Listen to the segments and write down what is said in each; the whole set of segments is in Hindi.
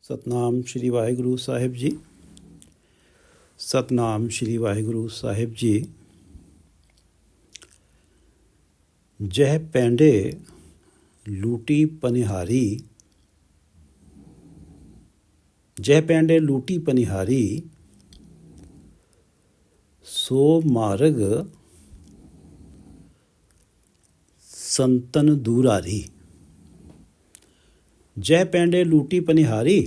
ਸਤਨਾਮ ਸ਼੍ਰੀ ਵਾਹਿਗੁਰੂ ਸਾਹਿਬ ਜੀ। ਸਤਨਾਮ ਸ਼੍ਰੀ ਵਾਹਿਗੁਰੂ ਸਾਹਿਬ ਜੀ। ਜਹ ਪੈਂਡੇ ਲੂਟੀ ਪਨਿਹਾਰੀ, जह पैंडे लूटी पनिहारी, सो मार्ग संतन दूरारी। जह पैंडे लूटी पनिहारी,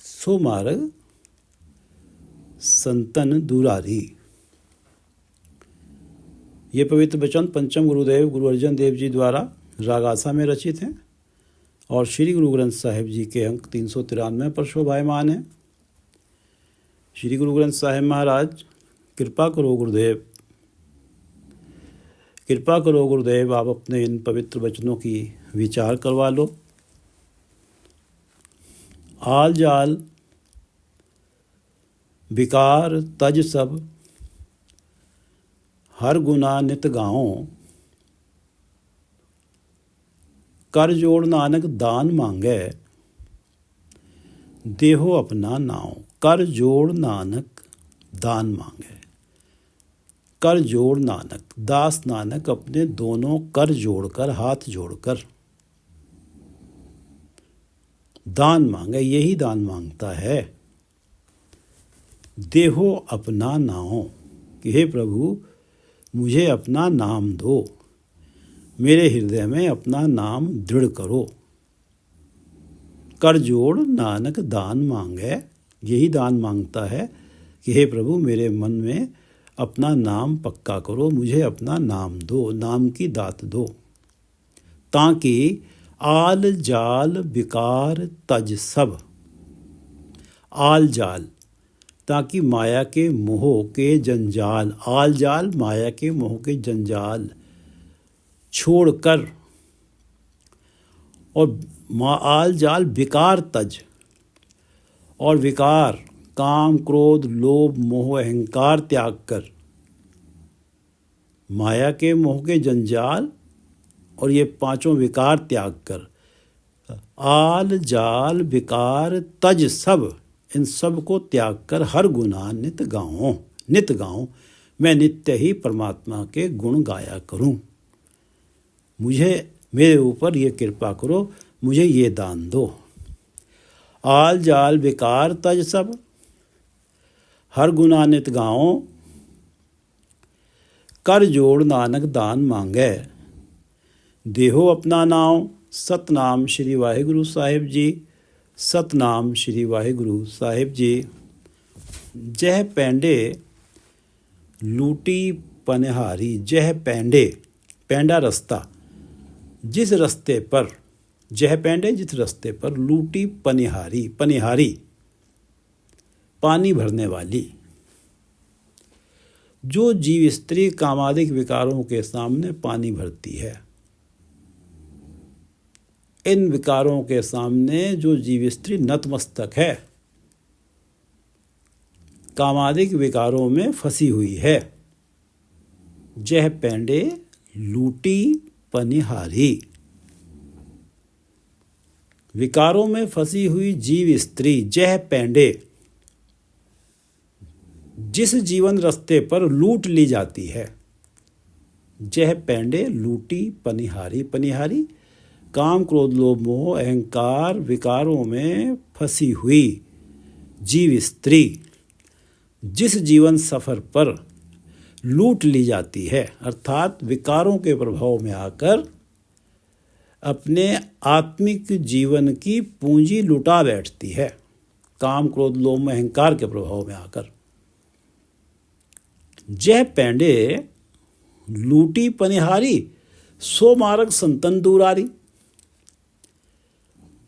सो मार्ग संतन दूरारी। ये पवित्र वचन पंचम गुरुदेव गुरु अर्जन देव जी द्वारा रागासा में रचित हैं और श्री गुरु ग्रंथ साहिब जी के अंक 393 पर शोभायमान है। श्री गुरु ग्रंथ साहिब महाराज, कृपा करो गुरुदेव, कृपा करो गुरुदेव, आप अपने इन पवित्र वचनों की विचार करवा लो। आल जाल विकार तज सब, हर गुना नित गाओ, कर जोड़ नानक दान मांगे, देहो अपना नाव। कर जोड़ नानक दान मांगे। कर जोड़ नानक, दास नानक अपने दोनों कर जोड़कर, हाथ जोड़कर दान मांगे। यही दान मांगता है। देहो अपना नाव, कि हे प्रभु मुझे अपना नाम दो, मेरे हृदय में अपना नाम दृढ़ करो। कर जोड़ नानक दान मांगे, यही दान मांगता है कि हे प्रभु मेरे मन में अपना नाम पक्का करो, मुझे अपना नाम दो, नाम की दात दो, ताकि आल जाल विकार तज सब। आल जाल, ताकि माया के मोह के जंजाल, आल जाल माया के मोह के जंजाल छोड़कर, और आल जाल विकार तज, और विकार काम क्रोध लोभ मोह अहंकार त्याग कर, माया के मोह के जंजाल और ये पांचों विकार त्याग कर, आल जाल विकार तज सब, इन सब को त्याग कर हर गुना नित गाऊं। नित गाऊं, मैं नित्य ही परमात्मा के गुण गाया करूं। मुझे, मेरे ऊपर ये कृपा करो, मुझे ये दान दो। आल जाल विकार तज सब, हर गुना नित गाओ, कर जोड़ नानक दान मांगे, देहो अपना नाव। सतनाम श्री वाहिगुरु साहिब जी। सतनाम श्री वाहिगुरु साहिब जी। जह पैंडे लूटी पनिहारी। जह पैंडे, पैंडा रास्ता, जिस रास्ते पर, जह पैंडे जिस रास्ते पर, लूटी पनिहारी, पनिहारी पानी भरने वाली, जो जीव स्त्री कामादिक विकारों के सामने पानी भरती है। इन विकारों के सामने जो जीव स्त्री नतमस्तक है, कामादिक विकारों में फंसी हुई है। जह पैंडे लूटी पनिहारी, विकारों में फंसी हुई जीव स्त्री। जह पैंडे, जिस जीवन रास्ते पर लूट ली जाती है। जह पैंडे लूटी पनिहारी, पनिहारी काम क्रोध लोभ मोह अहंकार विकारों में फंसी हुई जीव स्त्री, जिस जीवन सफर पर लूट ली जाती है, अर्थात विकारों के प्रभाव में आकर अपने आत्मिक जीवन की पूंजी लुटा बैठती है, काम क्रोध लोभ अहंकार के प्रभाव में आकर। जह पैंडे लूटी पनिहारी, सो मार्ग संतन दूरारी।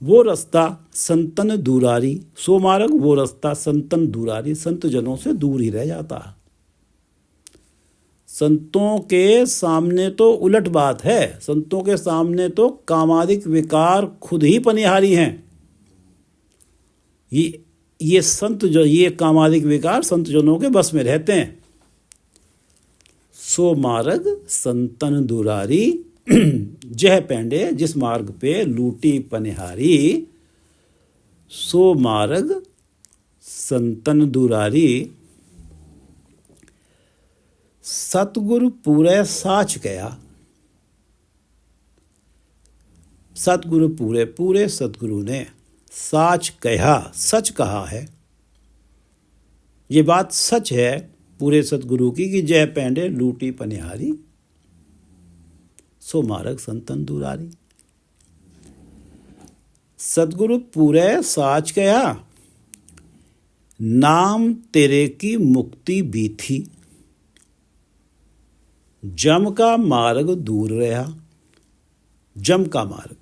वो रास्ता संतन दूरारी, सो मार्ग वो रास्ता संतन दूरारी, संत जनों से दूर ही रह जाता है। संतों के सामने तो उलट बात है। संतों के सामने तो कामादिक विकार खुद ही पनिहारी हैं। ये संत जो, ये कामादिक विकार संत जनों के बस में रहते हैं। सो मार्ग संतन दुरारी, जह पैंडे जिस मार्ग पे लूटी पनिहारी, सो मार्ग संतन दुरारी। सतगुरु पूरे साच कया। सतगुरु पूरे सतगुरु ने साच कहा, सच कहा है। ये बात सच है पूरे सतगुरु की कि जय पैंडे लूटी पनिहारी, सो मार्ग संतन दुरारी। सतगुरु पूरे साच कया, नाम तेरे की मुक्ति भी थी। जम का मार्ग दूर रहा। जम का मार्ग,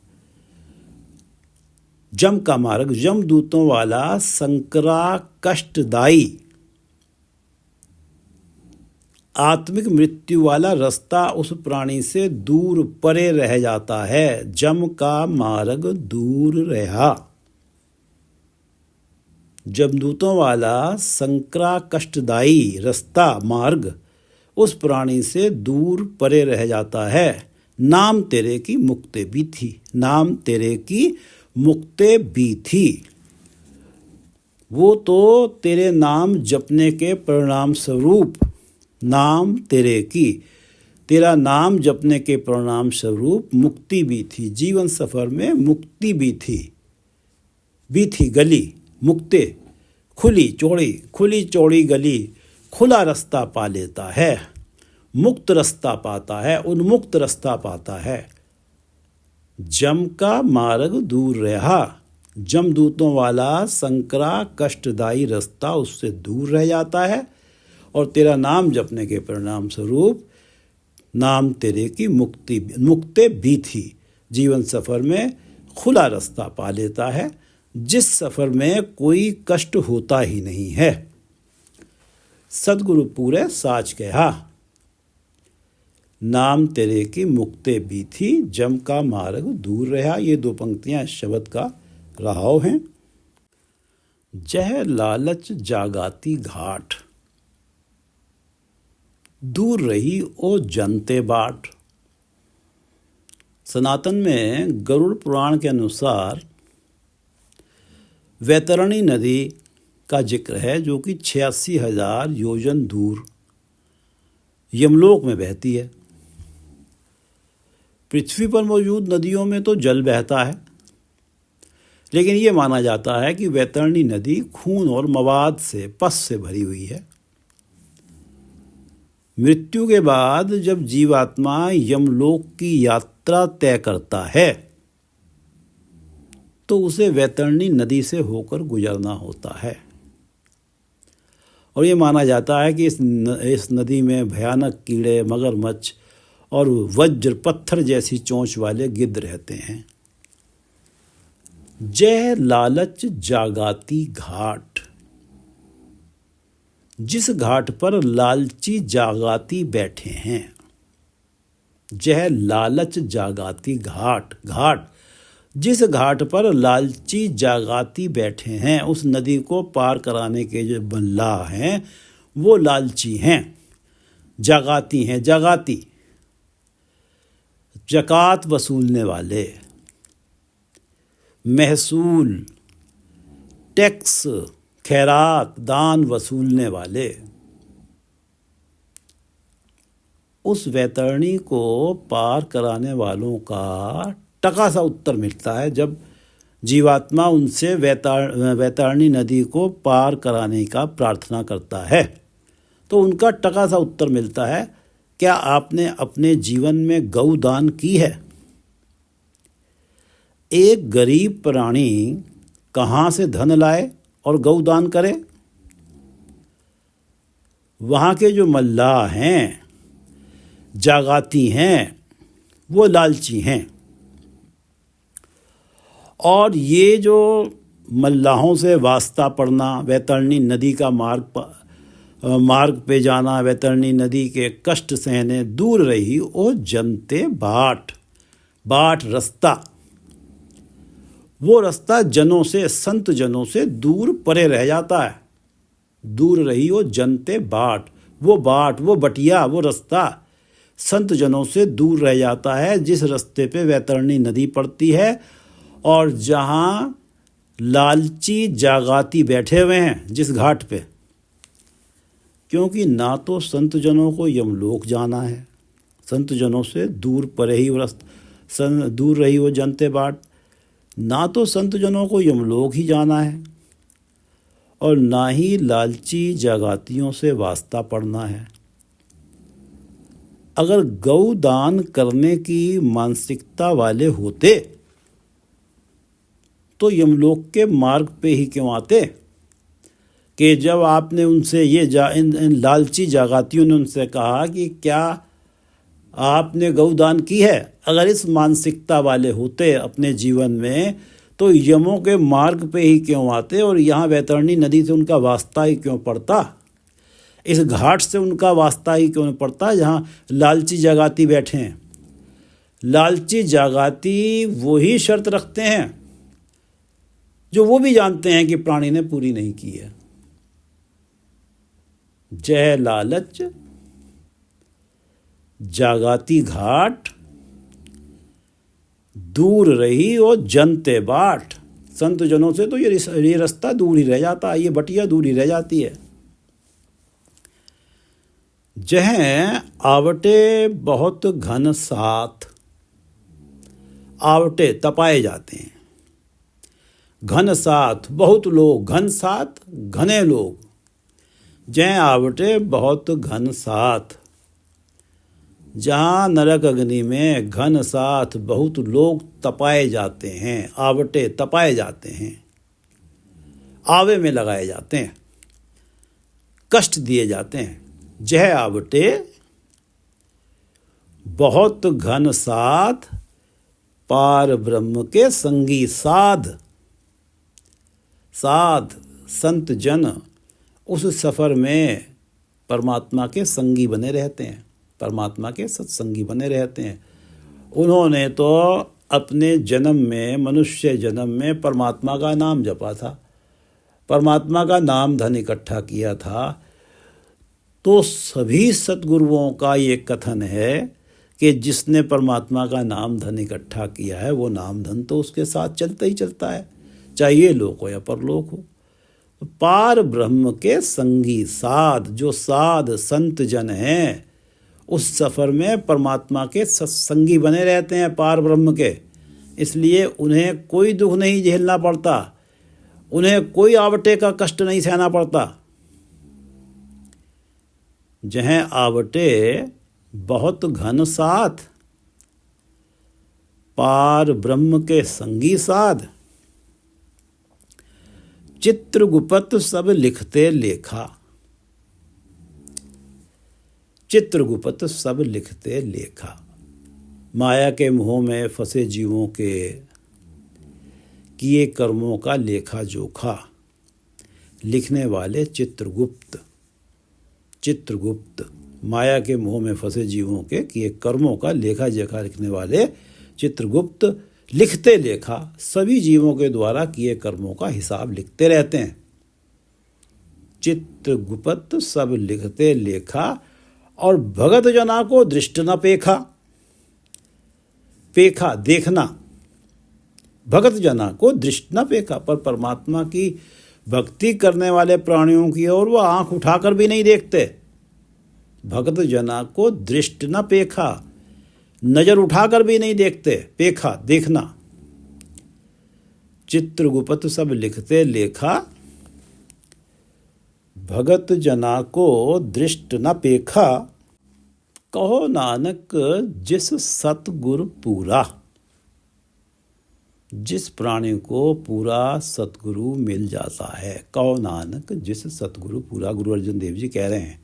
जम का मार्ग, जम दूतों वाला संकरा कष्टदायी आत्मिक मृत्यु वाला रास्ता उस प्राणी से दूर परे रह जाता है। जम का मार्ग दूर रहा। जमदूतों वाला संकरा कष्टदायी रास्ता मार्ग उस प्राणी से दूर परे रह जाता है। नाम तेरे की मुक्ति भी थी। नाम तेरे की मुक्ति भी थी। वो तो तेरे नाम जपने के परिणाम स्वरूप, नाम तेरे की, तेरा नाम जपने के परिणाम स्वरूप मुक्ति भी थी। जीवन सफर में मुक्ति भी थी गली मुक्ति, खुली चौड़ी गली, खुला रास्ता पा लेता है, मुक्त रास्ता पाता है, उन्मुक्त रास्ता पाता है। जम का मार्ग दूर रहा। जमदूतों वाला संकरा कष्टदायी रास्ता उससे दूर रह जाता है और तेरा नाम जपने के परिणाम स्वरूप नाम तेरे की मुक्ति भी थी। जीवन सफर में खुला रास्ता पा लेता है, जिस सफर में कोई कष्ट होता ही नहीं है। सतगुरु पूरे साच कहा, नाम तेरे की मुक्ति भी थी। जम का मार्ग दूर रहा। ये दो पंक्तियां इस शब्द का रहाव हैं। जह लालच जागाती घाट, दूर रही ओ जनते बाट। सनातन में गरुड़ पुराण के अनुसार वैतरणी नदी का जिक्र है, जो कि 86,000 योजन दूर यमलोक में बहती है। पृथ्वी पर मौजूद नदियों में तो जल बहता है, लेकिन ये माना जाता है कि वैतरणी नदी खून और मवाद से, पस से भरी हुई है। मृत्यु के बाद जब जीवात्मा यमलोक की यात्रा तय करता है तो उसे वैतरणी नदी से होकर गुजरना होता है। और ये माना जाता है कि इस नदी में भयानक कीड़े, मगरमच्छ और वज्र पत्थर जैसी चोंच वाले गिद्ध रहते हैं। जय लालच जागाती घाट, जिस घाट पर लालची जागाती बैठे हैं। जय लालच जागाती घाट, घाट जिस घाट पर लालची जागाती बैठे हैं, उस नदी को पार कराने के जो बल्लाह हैं वो लालची हैं, जागाती हैं। जागाती ज़कात वसूलने वाले, महसूल, टैक्स, खैरात, दान वसूलने वाले। उस वैतरणी को पार कराने वालों का टका सा उत्तर मिलता है जब जीवात्मा उनसे वैतरणी नदी को पार कराने का प्रार्थना करता है, तो उनका टका सा उत्तर मिलता है, क्या आपने अपने जीवन में गौ दान की है? एक गरीब प्राणी कहाँ से धन लाए और गौ दान करे? वहाँ के जो मल्लाह हैं, जागाती हैं, वो लालची हैं। और ये जो मल्लाहों से वास्ता पड़ना, वैतरणी नदी का मार्ग पे जाना, वैतरणी नदी के कष्ट सहने, दूर रही ओ जनते बाट, बाट रास्ता, वो रास्ता जनों से, संत जनों से दूर परे रह जाता है। दूर रही ओ जनते बाट, वो बटिया, वो रास्ता संत जनों से दूर रह जाता है, जिस रास्ते पे वैतरणी नदी पड़ती है और जहाँ लालची जागाती बैठे हुए हैं जिस घाट पे, क्योंकि ना तो संत जनों को यमलोक जाना है, संत जनों से दूर परे ही दूर रही वो जनते बाट, ना तो संत जनों को यमलोक ही जाना है और ना ही लालची जागातियों से वास्ता पड़ना है। अगर गौ दान करने की मानसिकता वाले होते तो यमलोक के मार्ग पे ही क्यों आते? कि जब आपने उनसे इन लालची जागातियों ने उनसे कहा कि क्या आपने गौदान की है, अगर इस मानसिकता वाले होते अपने जीवन में तो यमों के मार्ग पे ही क्यों आते और यहाँ वैतरणी नदी से उनका वास्ता ही क्यों पड़ता, इस घाट से उनका वास्ता ही क्यों पड़ता जहाँ लालची जागाती बैठे हैं। लालची जागाती वही शर्त रखते हैं जो वो भी जानते हैं कि प्राणी ने पूरी नहीं की है। जय लालच जागाती घाट, दूर रही और जनते बाट। संत जनों से तो ये रास्ता दूर ही रह जाता है, ये बटिया दूर ही रह जाती है। जह आवटे बहुत घन साथ, आवटे तपाए जाते हैं, घन साथ बहुत लोग, घन साथ घने लोग। जय आवटे बहुत घन साथ, जहाँ नरक अग्नि में घन साथ बहुत लोग तपाए जाते हैं, आवटे तपाए जाते हैं, आवे में लगाए जाते हैं, कष्ट दिए जाते हैं। जह आवटे बहुत घन साथ, पार ब्रह्म के संगी साध। साध संत जन उस सफ़र में परमात्मा के संगी बने रहते हैं, परमात्मा के सत्संगी बने रहते हैं। उन्होंने तो अपने जन्म में, मनुष्य जन्म में परमात्मा का नाम जपा था, परमात्मा का नाम धन इकट्ठा किया था। तो सभी सद्गुरुओं का ये कथन है कि जिसने परमात्मा का नाम धन इकट्ठा किया है वो नाम धन तो उसके साथ चलता ही चलता है, चाहे ये लोक हो या परलोक हो। तो पार ब्रह्म के संगी साध, जो साध संत जन हैं उस सफ़र में परमात्मा के सत्संगी बने रहते हैं पार ब्रह्म के, इसलिए उन्हें कोई दुख नहीं झेलना पड़ता, उन्हें कोई आवटे का कष्ट नहीं सहना पड़ता। जहाँ आवटे बहुत घन साथ, पार ब्रह्म के संगी साध। चित्रगुप्त सब लिखते लेखा, चित्रगुप्त सब लिखते लेखा। माया के मोह में फंसे जीवों के किए कर्मों का लेखा जोखा लिखने वाले चित्रगुप्त। चित्रगुप्त माया के मोह में फंसे जीवों के किए कर्मों का लेखा जोखा लिखने वाले चित्रगुप्त लिखते लेखा, सभी जीवों के द्वारा किए कर्मों का हिसाब लिखते रहते हैं। चित्रगुप्त सब लिखते लेखा और भगत जना को दृष्ट न पेखा। पेखा देखना, भगत जना को दृष्ट न पेखा, पर परमात्मा की भक्ति करने वाले प्राणियों की ओर वह आंख उठाकर भी नहीं देखते। भगत जना को दृष्ट न पेखा, नजर उठाकर भी नहीं देखते, पेखा देखना। चित्रगुप्त सब लिखते लेखा, भगत जना को दृष्ट न पेखा। कहो नानक जिस सतगुरु पूरा, जिस प्राणी को पूरा सतगुरु मिल जाता है। कहो नानक जिस सतगुरु पूरा, गुरु अर्जुन देव जी कह रहे हैं,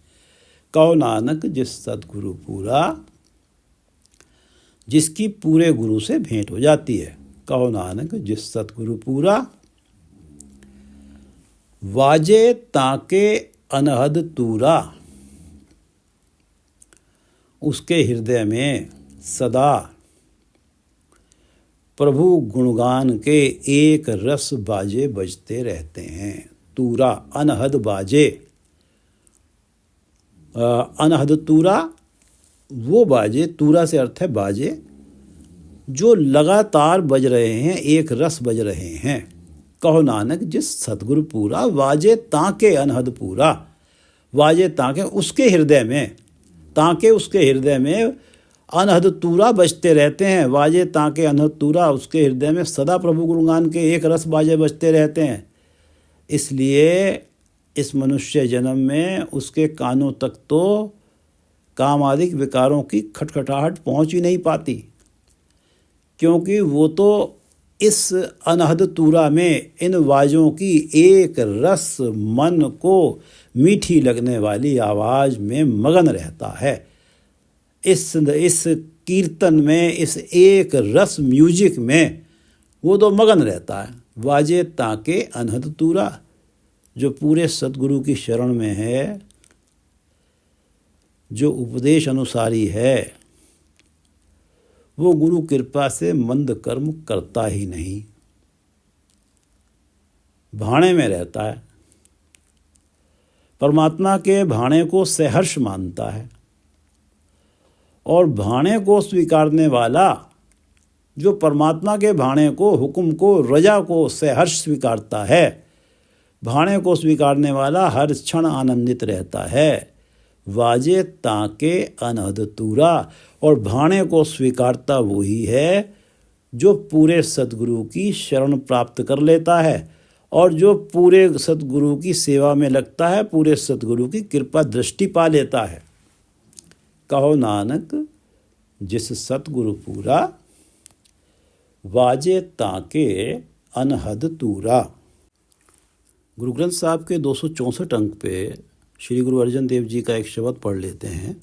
कहो नानक जिस सतगुरु पूरा, जिसकी पूरे गुरु से भेंट हो जाती है। कहो नानक जिस सतगुरु पूरा, वाजे ताके अनहद तूरा। उसके हृदय में सदा प्रभु गुणगान के एक रस बाजे बजते रहते हैं। तूरा अनहद बाजे, अनहद तूरा वो बाजे, तूरा से अर्थ है बाजे, जो लगातार बज रहे हैं, एक रस बज रहे हैं। कहो नानक जिस सतगुरु पूरा, वाजे ताके अनहद पूरा। वाजे ताके उसके हृदय में, ताके उसके हृदय में अनहद तूरा बजते रहते हैं। वाजे ताके अनहद तूरा, उसके हृदय में सदा प्रभु गुणगान के एक रस बाजे बजते रहते हैं। इसलिए इस मनुष्य जन्म में उसके कानों तक तो कामादिक विकारों की खटखटाहट पहुंच ही नहीं पाती, क्योंकि वो तो इस अनहद तूरा में इन वाजों की एक रस मन को मीठी लगने वाली आवाज़ में मगन रहता है। इस कीर्तन में, इस एक रस म्यूजिक में वो तो मगन रहता है। वाजे ताके अनहद तूरा, जो पूरे सद्गुरु की शरण में है, जो उपदेश अनुसारी है, वो गुरु कृपा से मंद कर्म करता ही नहीं, भाणे में रहता है। परमात्मा के भाणे को सहर्ष मानता है, और भाणे को स्वीकारने वाला, जो परमात्मा के भाणे को, हुक्म को, रजा को सहर्ष स्वीकारता है, भाणे को स्वीकारने वाला हर क्षण आनंदित रहता है। वाजे ताके अनहद तूरा, और भाणे को स्वीकारता वही है जो पूरे सद्गुरु की शरण प्राप्त कर लेता है, और जो पूरे सद्गुरु की सेवा में लगता है, पूरे सद्गुरु की कृपा दृष्टि पा लेता है। कहो नानक जिस सतगुरु पूरा, वाजे ताके अनहद तूरा। गुरु ग्रंथ साहब के 264 अंक पे श्री गुरु अर्जन देव जी का एक शब्द पढ़ लेते हैं।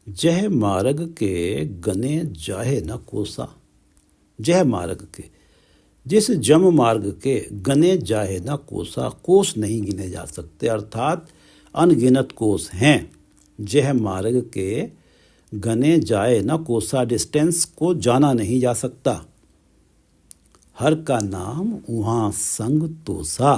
जह मार्ग के गने जाहे न कोसा। जह मार्ग के, जिस जम मार्ग के गने जाहे न कोसा, कोस नहीं गिने जा सकते, अर्थात अनगिनत कोस हैं। जह मार्ग के गने जाए न कोसा, डिस्टेंस को जाना नहीं जा सकता। हर का नाम वहाँ संग तोसा।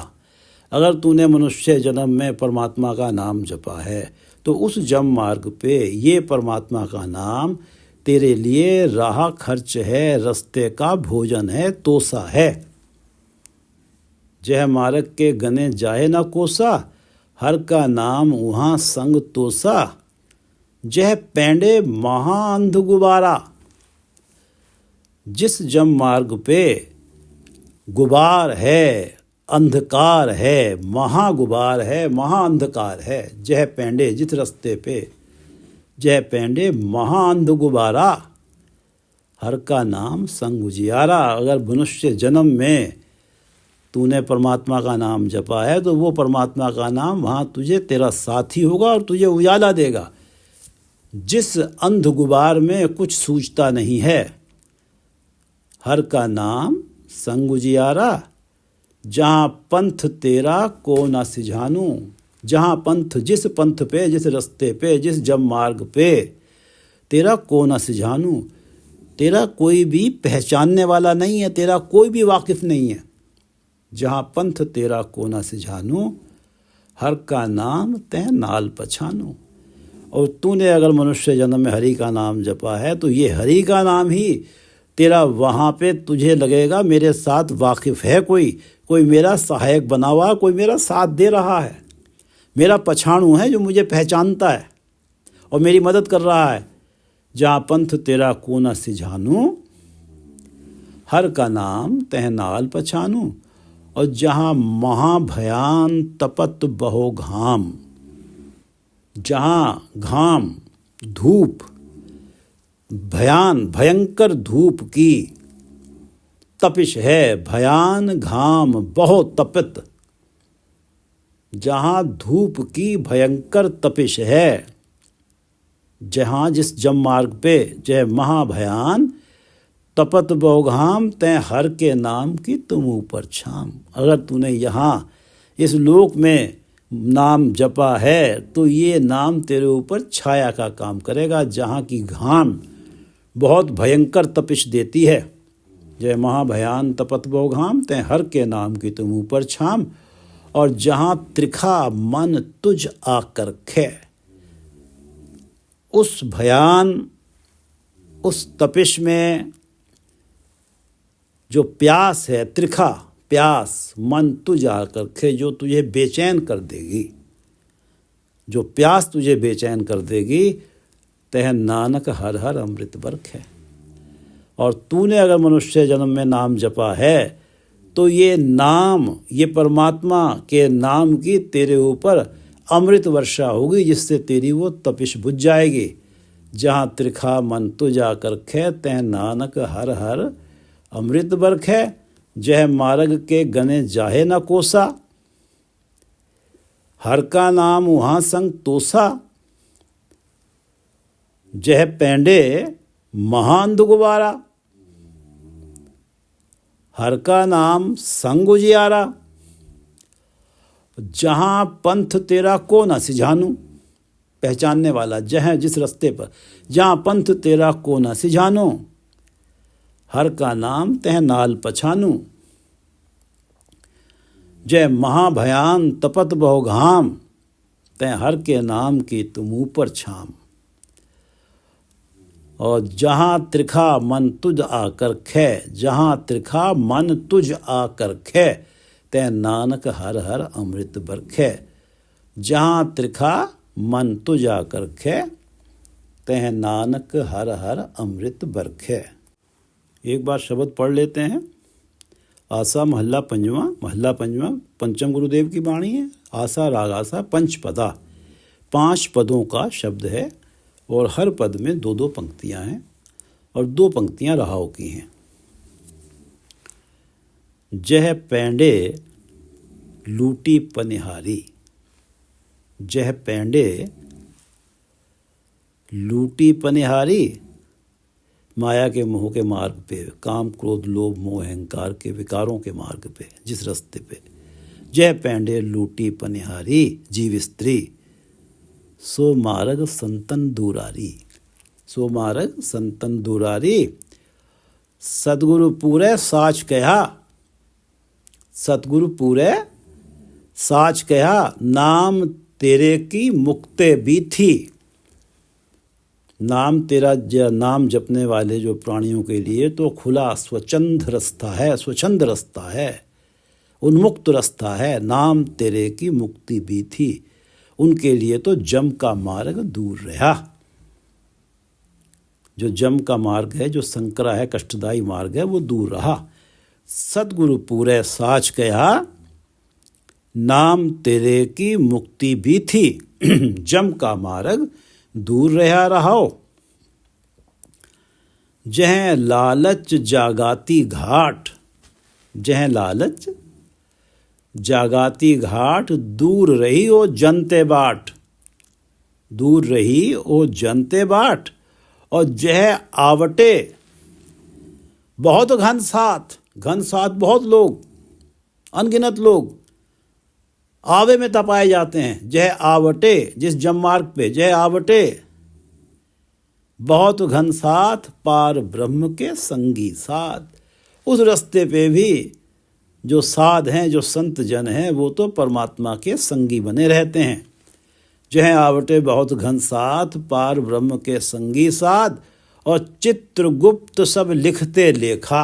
अगर तूने मनुष्य जन्म में परमात्मा का नाम जपा है, तो उस जम मार्ग पे ये परमात्मा का नाम तेरे लिए राह खर्च है, रस्ते का भोजन है, तोसा है। जह मार्ग के गने जाए न कोसा, हर का नाम वहाँ संग तोसा। जह पैंडे महाअंध गुबारा। जिस जम मार्ग पे गुबार है, अंधकार है, महागुबार है, महाअंधकार है। जह पैंडे, जिस रास्ते पे, जह पैंडे महाअंध गुबारा, हर का नाम संग उजियारा। अगर मनुष्य जन्म में तूने परमात्मा का नाम जपा है, तो वो परमात्मा का नाम वहाँ तुझे तेरा साथी होगा और तुझे उजाला देगा। जिस अंध गुबार में कुछ सूझता नहीं है, हर का नाम संग उजियारा। जहाँ पंथ तेरा को न सिझानू। जहाँ पंथ, जिस पंथ पे, जिस रास्ते पे, जिस जम मार्ग पे तेरा को न सिझानू, तेरा कोई भी पहचानने वाला नहीं है, तेरा कोई भी वाकिफ नहीं है। जहाँ पंथ तेरा को न सिझानू, हर का नाम तह नाल पछानू। और तूने अगर मनुष्य जन्म में हरि का नाम जपा है, तो ये हरि का नाम ही तेरा वहाँ पे तुझे लगेगा मेरे साथ वाकिफ़ है, कोई मेरा सहायक बना हुआ, कोई मेरा साथ दे रहा है, मेरा पछाणू है जो मुझे पहचानता है और मेरी मदद कर रहा है। जहाँ पंथ तेरा को न सिझानू, हर का नाम तह नाल पछानू। और जहाँ महाभयान तपत बहो घाम। जहाँ घाम, धूप, भयंकर धूप की तपिश है, भयान घाम बहुत तपित। जहाँ धूप की भयंकर तपिश है, जहाँ जिस जम मार्ग पे जय महाभयान तपत बहुघाम, तय हर के नाम की तुम ऊपर छाम। अगर तूने यहाँ इस लोक में नाम जपा है, तो ये नाम तेरे ऊपर छाया का काम करेगा। जहाँ की घाम बहुत भयंकर तपिश देती है, जय महाभयान तपत बहुघाम, तय हर के नाम की तुम ऊपर छाम। और जहाँ त्रिखा मन तुझ आकर खे, उस भयान, उस तपिश में जो प्यास है, त्रिखा प्यास, मन तुझ आकर खे, जो तुझे बेचैन कर देगी, जो प्यास तुझे बेचैन कर देगी, तह नानक हर हर अमृत बरख है। और तूने अगर मनुष्य जन्म में नाम जपा है तो ये नाम, ये परमात्मा के नाम की तेरे ऊपर अमृत वर्षा होगी, जिससे तेरी वो तपिश बुझ जाएगी। जहाँ त्रिखा मन तुझ आकर खे, तह नानक हर हर अमृत बरख है। जह मार्ग के गने जाहे न कोसा, हर का नाम वहाँ संग तोसा। जह पैंडे महान दुगवारा, हर का नाम संग उजियारा। जहाँ पंथ तेरा को न सिझानू, पहचानने वाला, जहाँ जिस रास्ते पर, जहाँ पंथ तेरा को न सिझानो, हर का नाम तह नाल पछानू। जय महाभयान तपत बहु घाम, तय हर के नाम की तुम ऊपर छाम। और जहाँ त्रिखा मन तुझ आकर खे, जहाँ त्रिखा मन तुझ आकर खे, तय नानक हर हर अमृत बरखे। जहाँ त्रिखा मन तुझ आकर खे, तय नानक हर हर अमृत बरखे। एक बार शब्द पढ़ लेते हैं। आसा महल्ला पंचवा पंचम गुरुदेव की वाणी है। आसा राग आसा पंचपदा, 5 पदों का शब्द है और हर पद में 2-2 पंक्तियां हैं और 2 पंक्तियां राहाव की हैं। जह पैंडे लूटी पनिहारी, जह पैंडे लूटी पनिहारी, माया के मोह के मार्ग पे, काम क्रोध लोभ मोह अहंकार के विकारों के मार्ग पे, जिस रास्ते पे। जह पैंडे लूटी पनिहारी, जीव स्त्री, सो मार्ग संतन दूरारी, सो मार्ग संतन दूरारी। सतगुरु पूरे साच कहा, सतगुरु पूरे साच कहा, नाम तेरे की मुक्ते भी थी। नाम तेरा नाम जपने वाले जो प्राणियों के लिए तो खुला स्वच्छंद रास्ता है, स्वच्छंद रास्ता है, उन्मुक्त रास्ता है। नाम तेरे की मुक्ति भी थी, उनके लिए तो जम का मार्ग दूर रहा। जो जम का मार्ग है, जो संकरा है, कष्टदायी मार्ग है, वो दूर रहा। सतगुरु पूरे साच कहा, नाम तेरे की मुक्ति भी थी, जम का मार्ग दूर रहो। जह लालच जागाती घाट, जह लालच जागाती घाट, दूर रही ओ जनते बाट, दूर रही ओ जनते बाट। और जह आवटे बहुत घनसात, घनसात बहुत लोग, अनगिनत लोग आवे में तपाए जाते हैं। जह आवटे, जिस जम मार्ग पे, जह आवटे बहुत घनसात, पार ब्रह्म के संगी साथ। उस रास्ते पे भी जो साध हैं, जो संत जन हैं, वो तो परमात्मा के संगी बने रहते हैं। जह आवटे बहुत घनसात, पार ब्रह्म के संगी साध। और चित्रगुप्त सब लिखते लेखा,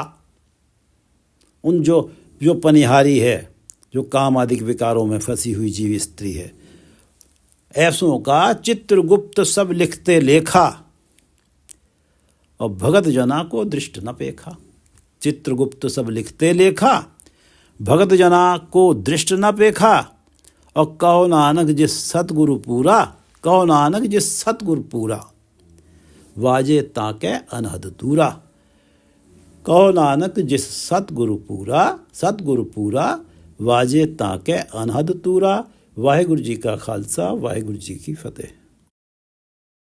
उन जो पनिहारी है, जो काम आदि के विकारों में फंसी हुई जीव स्त्री है, ऐसों का चित्रगुप्त सब लिखते लेखा। और भगत जना को दृष्ट न पेखा, चित्रगुप्त सब लिखते लेखा, भगत जना को दृष्ट न पेखा। और कहो नानक जिस सतगुरु पूरा, कहो नानक जिस सतगुरु पूरा, वाजे ताके अनहद दूरा। कहो नानक जिस सतगुरु पूरा, वाजे ताके अनहद तूरा। वाहिगुरु जी का खालसा, वाहिगुरु जी की फतेह।